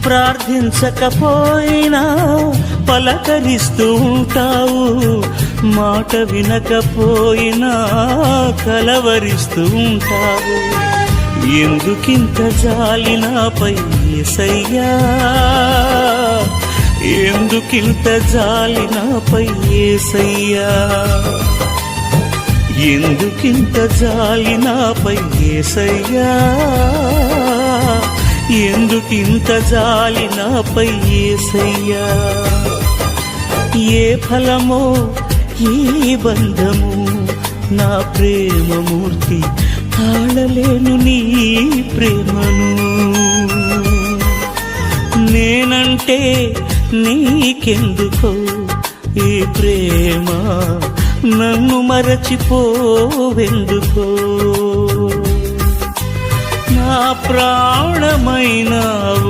ప్రార్థించకపోయినా పలకరిస్తూ ఉంటావు, మాట వినకపోయినా కలవరిస్తూ ఉంటావు. ఎందుకింత జాలి నాపై యేసయ్యా, ఎందుకింత జాలి నాపై యేసయ్యా, ఎందుకింత జాలి నాపై యేసయ్యా, ఎందుకింత జాలి నాపై యేసయ్యా. ఏ ఫలమో ఈ బంధము, నా ప్రేమమూర్తి తాళలేను నీ ప్రేమను. నేనంటే నీకెందుకో ఈ ప్రేమ, నన్ను మరచిపోవెందుకో. నా ప్రాణమైనావు